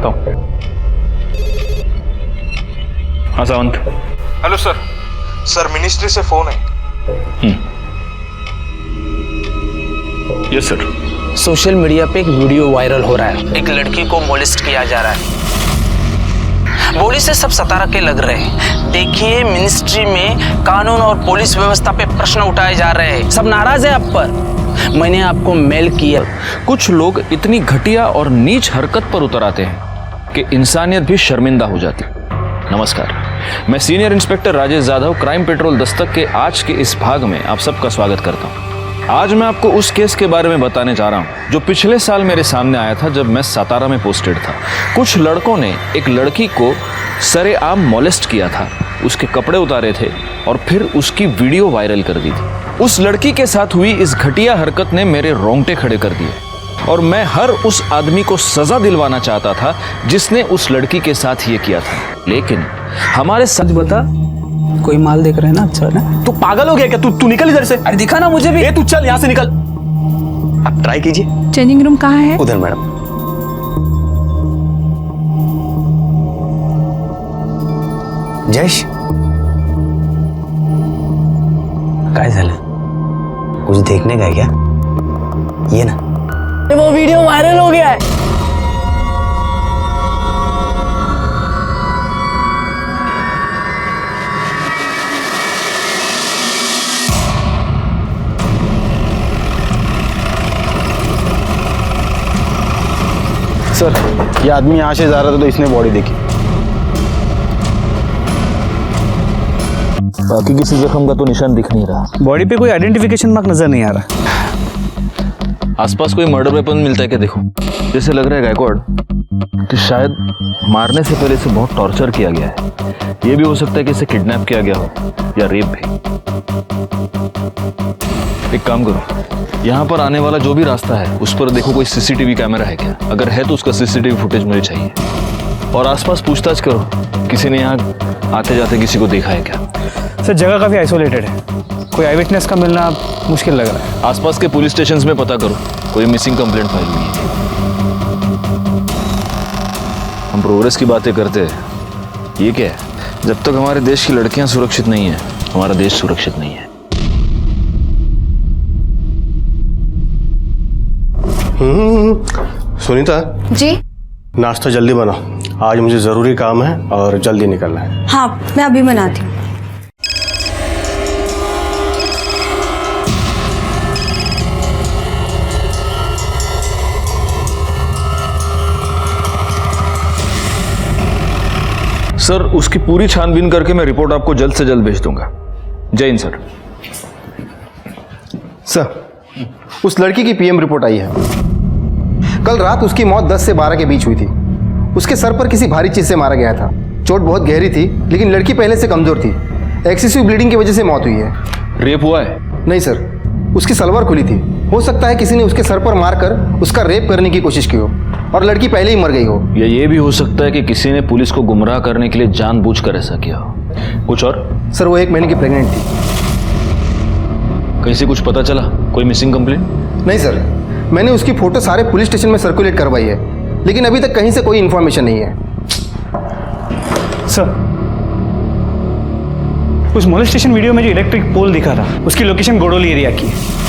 करता हूँ। हाँ Sawant. Hello sir. Sir ministry से फोन है। Yes sir. सोशल मीडिया पे एक वीडियो वायरल हो रहा है। एक लड़की को मोलेस्ट किया जा रहा है। बोली से सब सतारा के लग रहे हैं। देखिए, मिनिस्ट्री में कानून और पुलिस व्यवस्था पे प्रश्न उठाए जा रहे हैं। सब नाराज है आप पर। मैंने आपको मेल किया। कुछ लोग इतनी घटिया और नीच हरकत पर उतर आते हैं कि इंसानियत भी शर्मिंदा हो जाती। नमस्कार, मैं senior inspector Rajesh Jadhav crime petrol Dastak के आज के इस भाग में आप सबका स्वागत करता हूँ। आज मैं आपको उस केस के बारे में बताने जा रहा हूँ जो पिछले साल मेरे सामने आया था जब मैं सतारा में पोस्टेड था। कुछ लड़कों ने एक लड़की को सरेआम मोलेस्ट किया था, उसके कपड़े उतारे थे और फिर उसकी वीडियो वायरल कर दी थी। उस लड़की के साथ हुई इस घटिया हरकत ने मेरे रोंगटे खड़े कर दिए और मैं हर उस आदमी को सजा दिलवाना चाहता था जिसने उस लड़की के साथ ये किया था। लेकिन हमारे सच बता, कोई माल देख रहे हैं ना? अच्छा ना? तू पागल हो गया क्या? तू निकल इधर से। अरे दिखा ना मुझे भी। तू चल यहाँ से निकल। आप ट्राई कीजिए। चेंजिंग रूम कहाँ है? उधर मैडम। जयेश, काय झालं? कुछ देखने का है क्या? ये ना, वो वीडियो वायरल हो गया है। सर, ये आदमी यहाँ से जा रहा था तो इसने बॉडी देखी। बाकी किसी जख्म का तो निशान दिख नहीं रहा। बॉडी पे कोई आइडेंटिफिकेशन मार्क नजर नहीं आ रहा। आसपास कोई मर्डर वेपन मिलता है क्या? देखो, जैसे लग रहा है गायकवाड़ कि शायद मारने से पहले इसे बहुत टॉर्चर किया गया है। ये भी हो सकता है कि इसे किडनैप किया गया हो या रेप भी। एक काम करो, यहाँ पर आने वाला जो भी रास्ता है उस पर देखो कोई सीसीटीवी कैमरा है क्या। अगर है तो उसका सीसीटीवी फुटेज मुझे चाहिए। और आसपास पूछताछ करो, किसी ने यहाँ आते जाते किसी को देखा है क्या। सर, जगह काफी आइसोलेटेड है, कोई आई विटनेस का मिलना मुश्किल लग रहा है। आसपास के पुलिस स्टेशंस में पता करो कोई मिसिंग कंप्लेंट फाइल हुई है। हम प्रोग्रेस की बातें करते हैं, ये क्या है? जब तक हमारे देश की लड़कियां सुरक्षित नहीं है, हमारा देश सुरक्षित नहीं है। सुनीता जी। नाश्ता जल्दी बनाओ, आज मुझे ज़रूरी काम है और जल्दी निकलना है। हाँ, मैं अभी बनाती हूँ। सर, उसकी पूरी छानबीन करके मैं रिपोर्ट आपको जल्द से जल्द भेज दूंगा। जय हिंद सर। सर, उस लड़की की पीएम रिपोर्ट आई है। कल रात उसकी मौत 10 से 12 के बीच हुई थी। उसके सर पर किसी भारी चीज से मारा गया था। चोट बहुत गहरी थी, लेकिन लड़की पहले से कमजोर थी। एक्सेसिव ब्लीडिंग की वजह से मौत हुई है। रेप हुआ है? नहीं सर, उसकी सलवार खुली थी। हो सकता है किसी ने उसके सर पर मारकर उसका रेप करने की कोशिश की हो और लड़की पहले ही मर गई हो। या ये भी हो सकता है कि किसी ने पुलिस को गुमराह करने के लिए जानबूझकर ऐसा किया हो। कुछ और? सर, वो 1 महीने की प्रेग्नेंट थी। कहीं से कुछ पता चला? कोई मिसिंग कंप्लेंट? नहीं सर, मैंने उसकी फोटो सारे पुलिस स्टेशन में सर्कुलेट करवाई है, लेकिन अभी तक कहीं से कोई इन्फॉर्मेशन नहीं है। सर, उस मोलेस्टेशन वीडियो में जो इलेक्ट्रिक पोल दिखा था, उसकी लोकेशन गोडोली एरिया की है।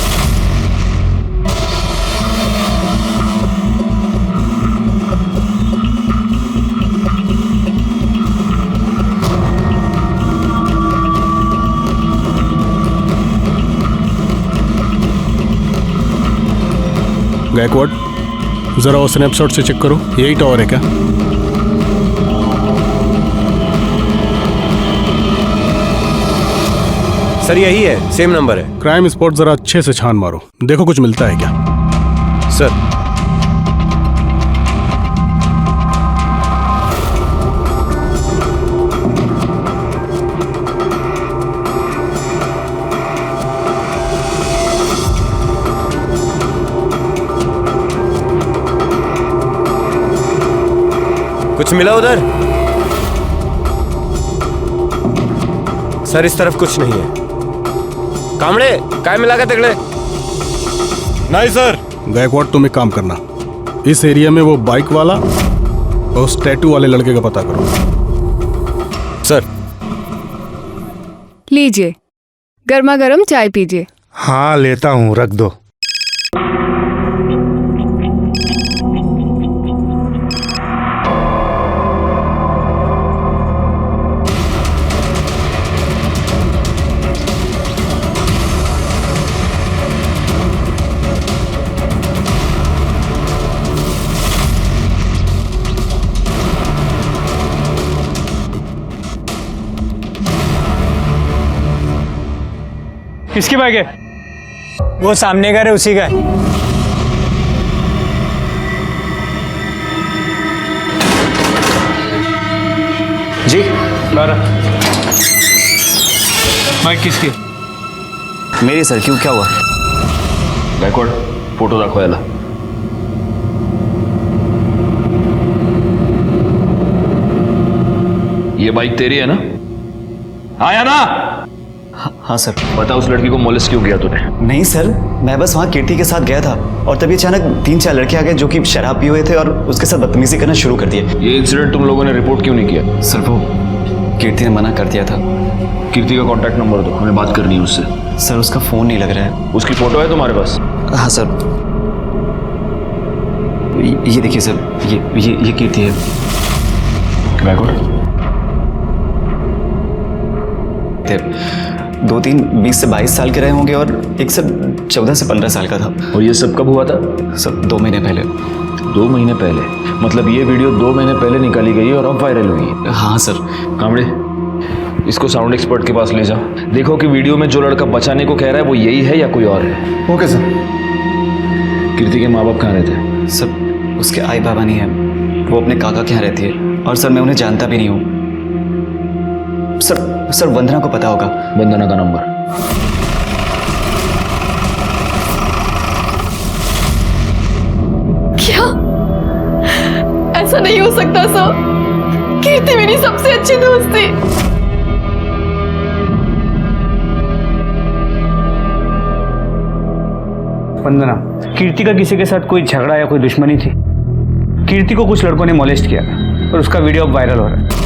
गायकवाड़, ज़रा वो स्नैपशॉट से चेक करो, यही टावर है क्या? सर, यही है, सेम नंबर है। क्राइम स्पॉट ज़रा अच्छे से छान मारो, देखो कुछ मिलता है क्या। सर, कुछ मिला उधर? सर, इस तरफ कुछ नहीं है। कामड़े, काय मिला का तगड़े? नहीं सर। गायकवाड़, तुम एक काम करना, इस एरिया में वो बाइक वाला और उस टैटू वाले लड़के का पता करो। सर। लीजिए, गर्मा गर्म चाय पीजिए। हाँ लेता हूँ, रख दो। किसकी बाइक है? वो सामने का है, उसी का है। जी बारह। बाइक किसकी? मेरी सर, क्यों, क्या हुआ? बैकवर्ड फोटो दाखवायला। ये बाइक तेरी है ना? आया ना? हाँ सर। बता, उस लड़की को मोलेस्ट क्यों किया तूने? नहीं सर, मैं बस वहाँ कीर्ति के साथ गया था और तभी अचानक 3-4 लड़के आ गए जो कि शराब पिए हुए थे और उसके साथ बदतमीजी करना शुरू कर दिए। ये इंसिडेंट तुम लोगों ने रिपोर्ट क्यों नहीं किया? सर वो कीर्ति ने मना कर दिया था। कीर्ति का कांटेक्ट नंबर दो, हमें बात करनी है उससे। सर उसका फ़ोन नहीं लग रहा है। उसकी फोटो है तुम्हारे पास? हाँ सर, ये देखिए सर, ये कीर्ति है। बैकवर्ड। 2-3 20 से 22 साल के रहे होंगे और एक सर 14 से 15 साल का था। और ये सब कब हुआ था? सर 2 महीने पहले। 2 महीने पहले? मतलब ये वीडियो 2 महीने पहले निकाली गई है और अब वायरल हुई है? हाँ सर। कामड़े, इसको साउंड एक्सपर्ट के पास ले जाओ। देखो कि वीडियो में जो लड़का बचाने को कह रहा है वो यही है या कोई और है। Okay sir. कीर्ति के माँ बाप कहाँ रहते हैं? सर उसके आई बाबा नहीं है, वो अपने काका के यहाँ रहती है और सर मैं उन्हें जानता भी नहीं हूँ। सर वंदना को पता होगा। वंदना का नंबर? क्या? ऐसा नहीं हो सकता सर। कीर्ति मेरी सबसे अच्छी दोस्त थी। वंदना, कीर्ति का किसी के साथ कोई झगड़ा या कोई दुश्मनी थी? कीर्ति को कुछ लड़कों ने मोलेस्ट किया और उसका वीडियो अब वायरल हो रहा है।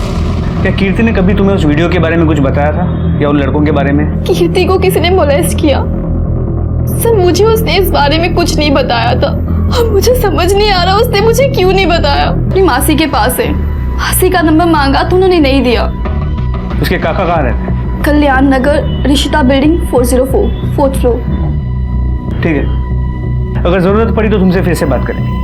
क्या कीर्ति ने कभी तुम्हें उस वीडियो के बारे में कुछ बताया था या उन लड़कों के बारे में? कीर्ति को किसी ने मोलेस्ट किया? सर मुझे उसने इस बारे में कुछ नहीं बताया था। अब मुझे समझ नहीं आ रहा उसने मुझे क्यों नहीं बताया। अपनी मासी के पास है, मासी का नंबर मांगा तो उन्होंने नहीं दिया। उसके काका कहाँ रहते हैं? कल्याण नगर, ऋषिता बिल्डिंग 404, 4th फ्लोर। ठीक है, अगर जरूरत पड़ी तो तुमसे फिर से बात करेंगे।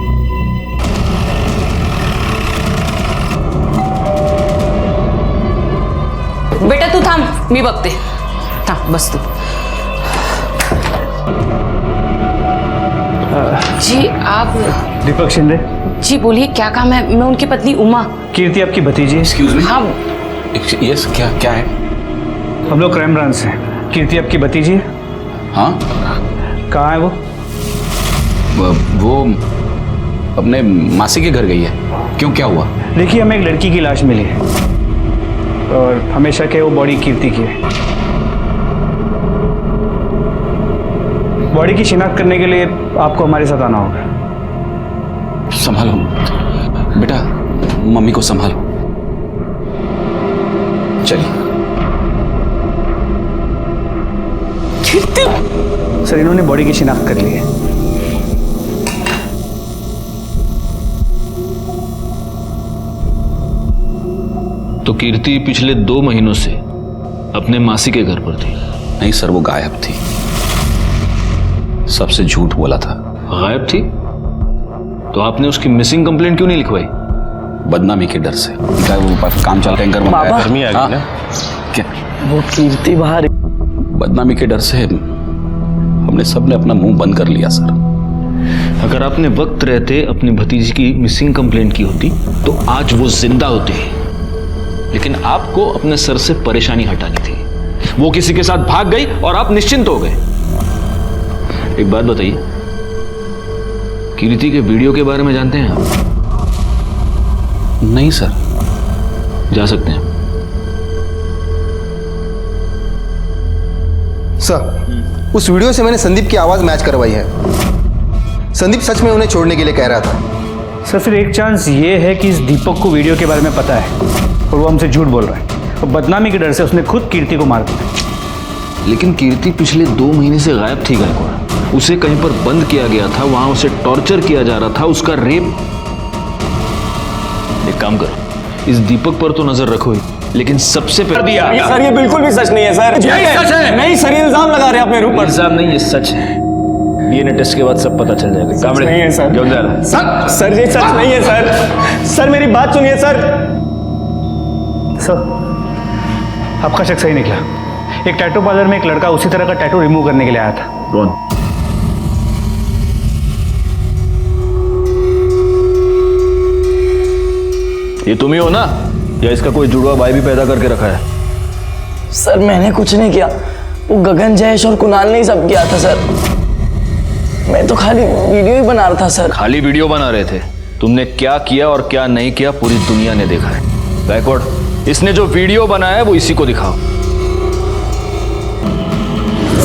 बेटा तू थांब, मी बघते। थांब, बस तू। जी आप? दीपक शिंदे। जी बोलिए, क्या काम है? मैं उनकी पत्नी उमा। कीर्ति आपकी भतीजी। Excuse me. हाँ। यस, क्या है? हम लोग क्राइम ब्रांच से। कीर्ति आपकी भतीजी है? हाँ। कहाँ है वो? वो अपने मासी के घर गई है। क्यों, क्या हुआ? देखिए, हमें एक लड़की की लाश मिली है और हमेशा के वो बॉडी कीर्ति की है। बॉडी की शिनाख्त करने के लिए आपको हमारे साथ आना होगा। संभालो बेटा, मम्मी को संभालो। चलिए। सर इन्होंने बॉडी की शिनाख्त कर ली है। तो कीर्ति पिछले 2 महीनों से अपने मासी के घर पर थी? नहीं सर, वो गायब थी। सबसे झूठ बोला था। गायब थी? तो आपने उसकी मिसिंग कंप्लेंट क्यों नहीं लिखवाई? बदनामी के डर से। क्या वो काम चल टैंकर में बाबा, गर्मी आ गई ना? क्या वो कीर्ति बाहर। बदनामी के डर से हमने सबने अपना मुंह बंद कर लिया सर। अगर आपने वक्त रहते अपनी भतीजी की मिसिंग कंप्लेंट की होती तो आज वो जिंदा होती। लेकिन आपको अपने सर से परेशानी हटानी थी। वो किसी के साथ भाग गई और आप निश्चिंत हो गए। एक बात बताइए, कीर्ति के वीडियो के बारे में जानते हैं आप? नहीं सर। जा सकते हैं। सर, उस वीडियो से मैंने संदीप की आवाज़ मैच करवाई है। संदीप सच में उन्हें छोड़ने के लिए कह रहा था। सर फिर एक चांस ये है कि इस दीपक को वीडियो के बारे में पता है और वो हमसे झूठ बोल रहा है और बदनामी के डर से उसने खुद कीर्ति को मार दिया। लेकिन कीर्ति पिछले 2 महीने से गायब थी गायकवाड़। उसे कहीं पर बंद किया गया था, वहां उसे टॉर्चर किया जा रहा था, उसका रेप। एक काम करो, इस दीपक पर तो नजर रखो ही, लेकिन सबसे पहले सर ये बिल्कुल भी सच नहीं है सर। यही सच है। नहीं सर, ये इल्जाम लगा रहे हैं अपने ऊपर। इल्जाम नहीं, ये सच है। डीएनए टेस्ट के बाद सब पता चल जाएगा। कामड़े नहीं है सर। क्यों जा रहा? सर ये सच नहीं है सर। सर मेरी बात सुनिए सर। सर आपका शक सही निकला। एक टैटू पार्लर में एक लड़का उसी तरह का टैटू रिमूव करने के लिए आया था। कौन? ये तुम ही हो ना, या इसका कोई जुड़वा भाई भी पैदा करके रखा है? सर मैंने कुछ नहीं किया, वो गगन, जयेश और कुणाल ने ही सब किया था सर। मैं तो खाली वीडियो ही बना रहा था सर। खाली वीडियो बना रहे थे? तुमने क्या किया और क्या नहीं किया पूरी दुनिया ने देखा है। गायकवाड़, इसने जो वीडियो बनाया है वो इसी को दिखाओ।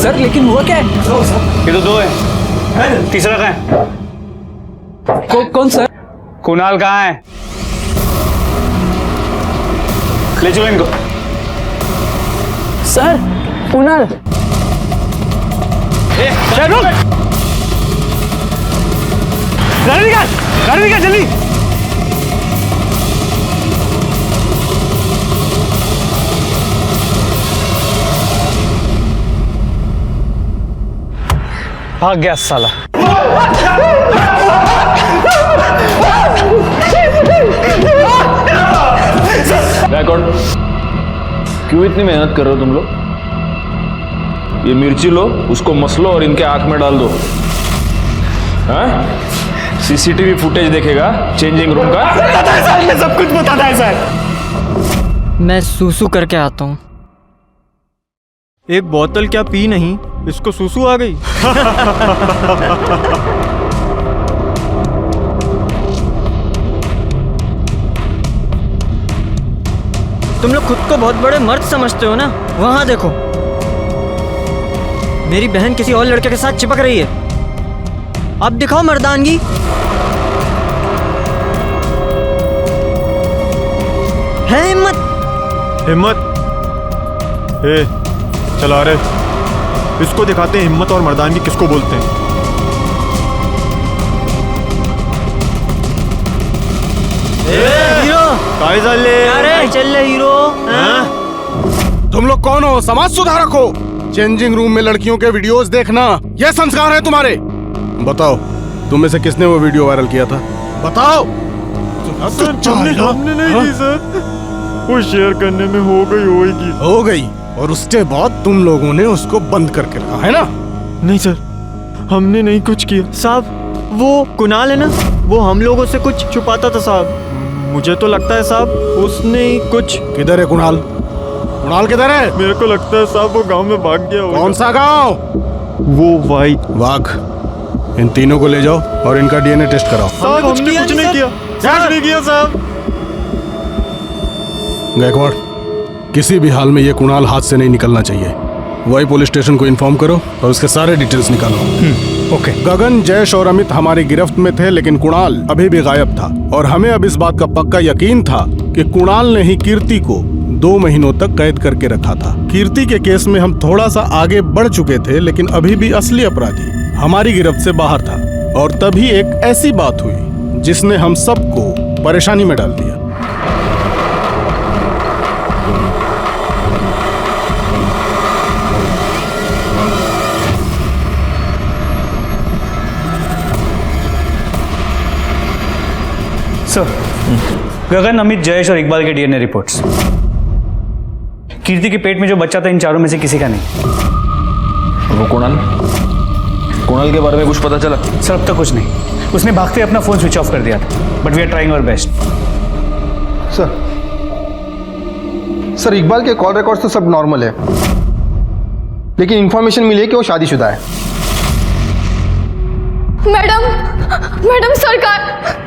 सर लेकिन हुआ क्या है? ये तो 2 है, तीसरा कहाँ है? कौन सर? कुणाल कहाँ है? ले चलो इनको। सर कुणाल। गाड़ी निकाल जल्दी। भाग गया साला। गायकवाड़, क्यों इतनी मेहनत कर रहे हो तुम लोग? ये मिर्ची लो, उसको मसलो और इनके आंख में डाल दो। हाँ? सीसीटीवी फुटेज देखेगा चेंजिंग रूम का। सर मैं सब कुछ बताता है सर। मैं सूसू करके आता हूँ। एक बोतल क्या पी नहीं, इसको सूसू आ गई। तुम लोग खुद को बहुत बड़े मर्द समझते हो ना? वहां देखो, मेरी बहन किसी और लड़के के साथ चिपक रही है। अब दिखाओ मर्दानगी। है हिम्मत। हिम्मत? ए, चला रहे, इसको दिखाते हैं हिम्मत और मर्दानगी किसको बोलते हैं। हीरो काय चालले? अरे चल हीरो। तुम लोग कौन हो? समाज सुधारक हो? चेंजिंग रूम में लड़कियों के वीडियोस देखना ये संस्कार है तुम्हारे? बताओ, तुम में से किसने वो वीडियो वायरल किया था? बताओ। हमने नहीं की सर, वो शेयर करने में हो गई। और उसके बाद तुम लोगों ने उसको बंद करके रखा है ना? नहीं सर, हमने नहीं कुछ किया साहब। वो कुणाल है ना, वो हम लोगों से कुछ छुपाता था साहब। मुझे तो लगता है साहब उसने ही कुछ। किधर है कुणाल? कुणाल किधर है? मेरे को लगता है साहब वो गांव में भाग गया होगा। कौन सा गांव? वो भाई वाघ। इन तीनों को ले जाओ और इनका डीएनए टेस्ट कराओ। साहब हमने कुछ नहीं किया, कुछ नहीं किया साहब। गायकवाड़, किसी भी हाल में ये कुणाल हाथ से नहीं निकलना चाहिए। वही पुलिस स्टेशन को इन्फॉर्म करो और उसके सारे डिटेल्स निकालो। ओके। गगन, जयेश और अमित हमारी गिरफ्त में थे, लेकिन कुणाल अभी भी गायब था और हमें अब इस बात का पक्का यकीन था कि कुणाल ने ही कीर्ति को 2 महीनों तक कैद करके रखा था। कीर्ति के केस में हम थोड़ा सा आगे बढ़ चुके थे, लेकिन अभी भी असली अपराधी हमारी गिरफ्त से बाहर था। और तभी एक ऐसी बात हुई जिसने हम सबको परेशानी में डाल दिया। सर, गगन, अमित, जयेश और इकबाल के डीएनए रिपोर्ट्स। कीर्ति के पेट में जो बच्चा था इन चारों में से किसी का नहीं। वो कुणाल के बारे में कुछ पता चला? सर अब तक कुछ नहीं। उसने भागते अपना फोन स्विच ऑफ कर दिया था, but we are trying our best. Sir Iqbal के कॉल रिकॉर्ड्स तो सब नॉर्मल है, लेकिन इंफॉर्मेशन मिली है कि वो शादीशुदा है। मैडम सरकार,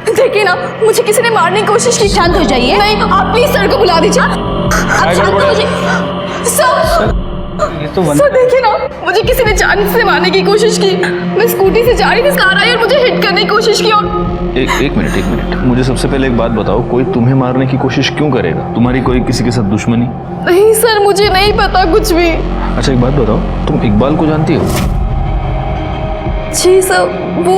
देखिए ना, मुझे किसी ने मारने की कोशिश की। शांत हो जाइए। नहीं, आप प्लीज सर को बुला दीजिए। आप शांत हो जाइए। सर ये तो सर देखिए ना, मुझे किसी ने जान से मारने की कोशिश की। मैं स्कूटी से जा रही थी, कार आई और मुझे हिट करने की कोशिश की। और एक मिनट मुझे सबसे पहले एक बात बताओ, कोई तुम्हें मारने की कोशिश क्यों करेगा? तुम्हारी कोई किसी के साथ दुश्मनी? नहीं सर, मुझे नहीं पता कुछ भी। अच्छा एक बात बताओ, तुम इकबाल को जानती हो? जी सर, वो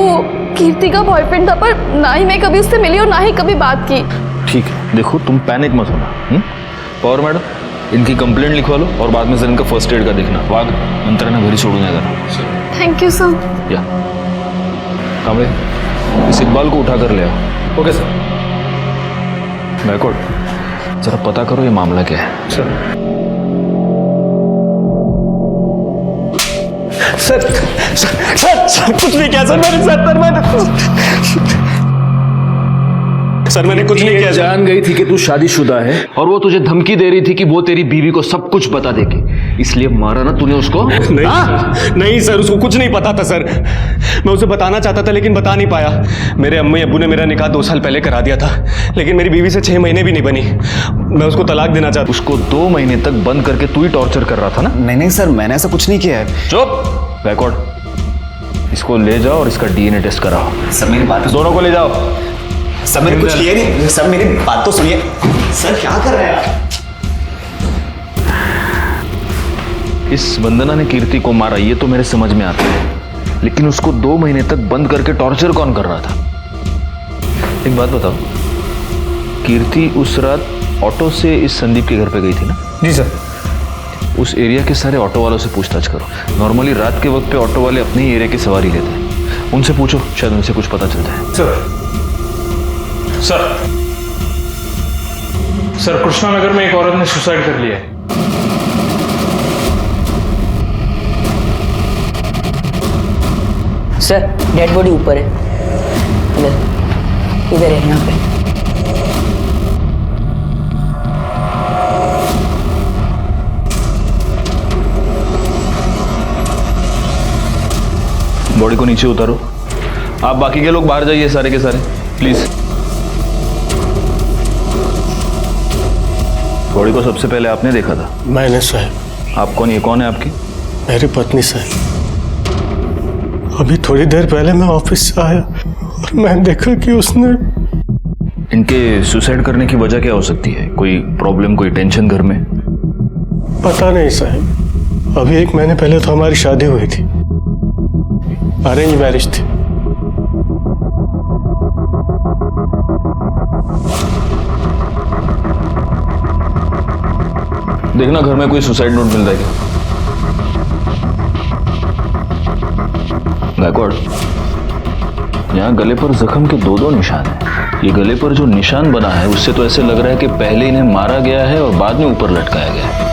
कीर्ति का बॉयफ्रेंड था, पर ना ही मैं कभी उससे मिली और ना ही कभी बात की। ठीक है, देखो तुम पैनिक मत होना। पवार मैडम, इनकी कंप्लेंट लिखवा लो और बाद में सर इनका फर्स्ट एड का देखना। वाघ नंतर ना घरी सोडून येणार। Thank you sir. या कांबळे, इस इकबाल को उठा कर ले आओ। Okay sir. गायकवाड़, जरा पता करो ये मामला क्या है। सर कुछ नहीं किया सर मैंने कुछ नहीं किया। जान गई थी कि तू शादीशुदा है और वो तुझे धमकी दे रही थी कि वो तेरी बीवी को सब कुछ बता देगी, इसलिए मारा ना तूने उसको? नहीं सर, उसको कुछ नहीं पता था सर। मैं उसे बताना चाहता था लेकिन बता नहीं पाया। मेरे अम्मी अब्बू ने मेरा निकाह 2 साल पहले करा दिया था, लेकिन मेरी बीवी से 6 महीने भी नहीं बनी। मैं उसको तलाक देना चाहता। उसको 2 महीने तक बंद करके तू ही टॉर्चर कर रहा था ना? नहीं सर, मैंने ऐसा कुछ नहीं किया है। चुप गायकवाड़, इसको ले जाओ और इसका डीएनए टेस्ट कराओ। सर मेरी बात दोनों को ले जाओ। सर मैंने कुछ किया नहीं। सर मेरी बात तो सुनिए। सर क्या कर रहे हैं आप? इस वंदना ने कीर्ति को मारा ये तो मेरे समझ में आता है, लेकिन उसको 2 महीने तक बंद करके टॉर्चर कौन कर रहा था? एक बात बताओ, कीर्ति उस रात ऑटो से इस संदीप के घर पे गई थी ना? जी सर। उस एरिया के सारे ऑटो वालों से पूछताछ करो। नॉर्मली रात के वक्त पे ऑटो वाले अपने ही एरिया की सवारी लेते हैं, उनसे पूछो, शायद उनसे कुछ पता चल जाए। सर कृष्णानगर में एक औरत ने सुसाइड कर लिया है। सर डेड बॉडी ऊपर है, इधर है, यहाँ पे। बॉडी को नीचे उतारो। आप बाकी के लोग बाहर जाइए, सारे के सारे प्लीज। बॉडी को सबसे पहले आपने देखा था? मैंने साहब। आप कौन? ये कौन है आपकी? मेरी पत्नी साहब। अभी थोड़ी देर पहले मैं ऑफिस से आया और मैं देखा कि उसने। इनके सुसाइड करने की वजह क्या हो सकती है? कोई प्रॉब्लम, कोई टेंशन घर में? पता नहीं साहब, अभी 1 महीने पहले तो हमारी शादी हुई थी, अरेंज मैरिज थी। देखना घर में कोई सुसाइड नोट मिल रहा है क्या? गायकवाड़, यहाँ गले पर जख्म के 2 निशान हैं। ये गले पर जो निशान बना है उससे तो ऐसे लग रहा है कि पहले इन्हें मारा गया है और बाद में ऊपर लटकाया गया है।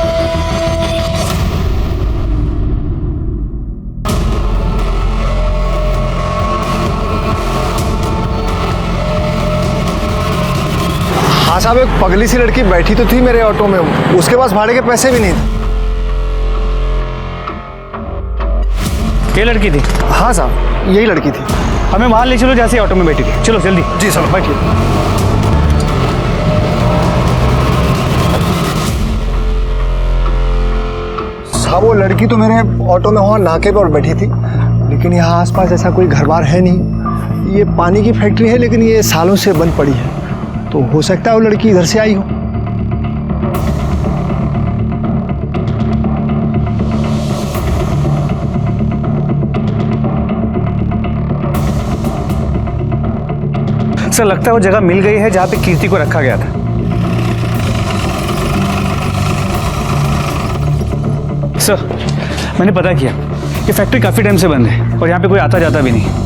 हाँ साहब, एक पगली सी लड़की बैठी तो थी मेरे ऑटो में, उसके पास भाड़े के पैसे भी नहीं थे। ये लड़की थी? हाँ साहब, यही लड़की थी। हमें वहां ले चलो जैसे ऑटो में बैठी थी। चलो जल्दी। जी सर, बैठिए। साहब वो लड़की तो मेरे ऑटो में वहाँ नाके पर बैठी थी, लेकिन यहाँ आसपास ऐसा कोई घर बार है नहीं। ये पानी की फैक्ट्री है, लेकिन ये सालों से बंद पड़ी है, तो हो सकता है वो लड़की इधर से आई हो। सर लगता है वो जगह मिल गई है जहां पे कीर्ति को रखा गया था। सर मैंने पता किया, ये फैक्ट्री काफी टाइम से बंद है और यहाँ पे कोई आता जाता भी नहीं।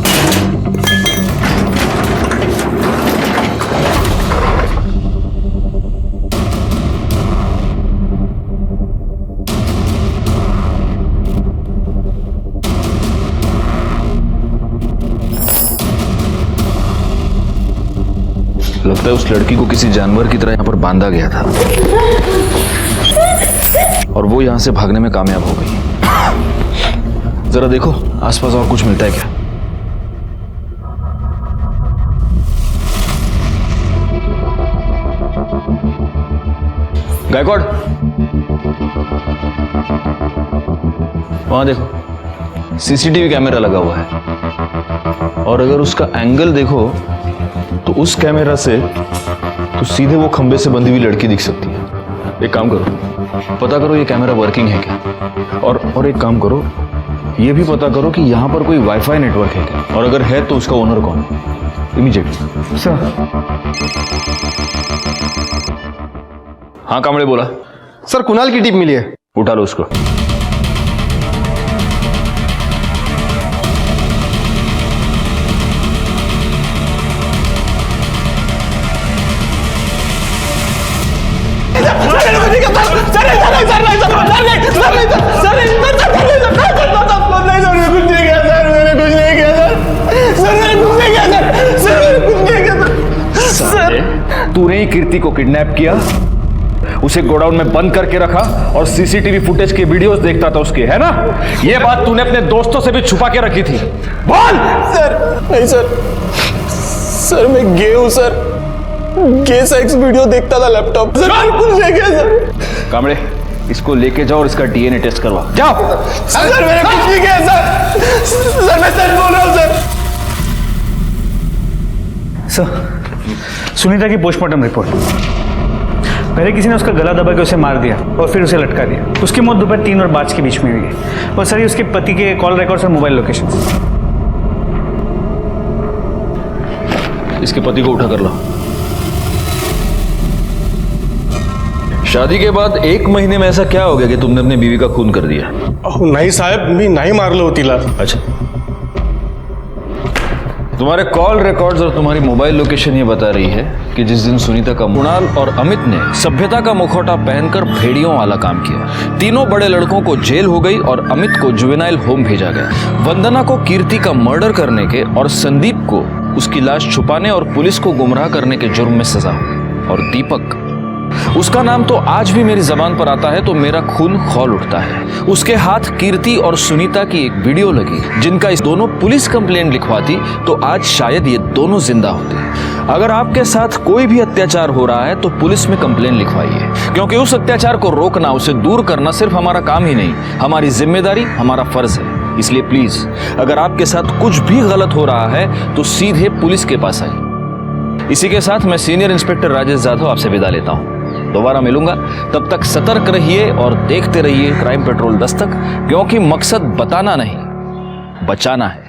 लगता है उस लड़की को किसी जानवर की तरह यहाँ पर बांधा गया था और वो यहाँ से भागने में कामयाब हो गई। जरा देखो आसपास और कुछ मिलता है क्या? गायकवाड़, वहां देखो सीसीटीवी कैमरा लगा हुआ है, और अगर उसका एंगल देखो तो उस कैमरा से तो सीधे वो खंबे से बंधी हुई लड़की दिख सकती है। एक काम करो, पता करो ये कैमरा वर्किंग है क्या, और एक काम करो, ये भी पता करो कि यहाँ पर कोई वाईफाई नेटवर्क है क्या, और अगर है तो उसका ओनर कौन है। इमीडिएटली। सर। हाँ कामड़े बोला। सर कुणाल की टीप मिली है। उठा लो उसको। तूने ही कीर्ति को किडनैप किया, उसे गोडाउन में बंद करके रखा और सीसीटीवी फुटेज के वीडियोस देखता था उसके, है ना? ये बात तूने अपने दोस्तों से भी छुपा के रखी थी। बोल। सर नहीं सर, सर मैं गे हूं सर, गे सेक्स वीडियो देखता था लैपटॉप सर, कुछ नहीं किया सर। कामड़े इसको लेके जाओ और इसका डीएनए टेस्ट करवा। जाओ। सर मैंने कुछ नहीं किया सर, सर मैं सच बोल रहा हूं सर। सर सुनीता की पोस्टमार्टम रिपोर्ट। पहले किसी ने उसका गला दबा के उसे मार दिया और फिर उसे लटका दिया। उसकी मौत दोपहर 3 और 5 के बीच में हुई है। और सर ये उसके पति के कॉल रिकॉर्ड्स और मोबाइल लोकेशन। इसके पति को उठा कर लो। शादी के बाद 1 महीने में ऐसा क्या हो गया कि तुमने अपनी बीवी का खून कर दिया? नाही साहेब, मी नाही मारलं हो तिला। अच्छा, तुम्हारे कॉल रिकॉर्ड्स और तुम्हारी मोबाइल लोकेशन ये बता रही है कि जिस दिन सुनीता का कुणाल और अमित ने सभ्यता का मुखौटा पहनकर भेड़ियों वाला काम किया, तीनों बड़े लड़कों को जेल हो गई और अमित को जुवेनाइल होम भेजा गया। वंदना को कीर्ति का मर्डर करने के और संदीप को उसकी लाश छुपाने और पुलिस को गुमराह करने के जुर्म में सजा हुई। और दीपक, उसका नाम तो आज भी मेरी जबान पर आता है तो मेरा खून खौल उठता है। उसके हाथ कीर्ति और सुनीता की एक वीडियो लगी, जिनका इस दोनों पुलिस कंप्लेंट लिखवाती तो आज शायद ये दोनों जिंदा होते। अगर आपके साथ कोई भी अत्याचार हो रहा है तो पुलिस में कंप्लेंट लिखवाइए, क्योंकि उस अत्याचार को रोकना, उसे दूर करना सिर्फ हमारा काम ही नहीं, हमारी जिम्मेदारी, हमारा फर्ज है। इसलिए प्लीज, अगर आपके साथ कुछ भी गलत हो रहा है तो सीधे पुलिस के पास आइए। इसी के साथ मैं सीनियर इंस्पेक्टर राजेश जाधव आपसे विदा लेता हूं। दोबारा मिलूंगा, तब तक सतर्क रहिए और देखते रहिए क्राइम पेट्रोल दस्तक, क्योंकि मकसद बताना नहीं, बचाना है।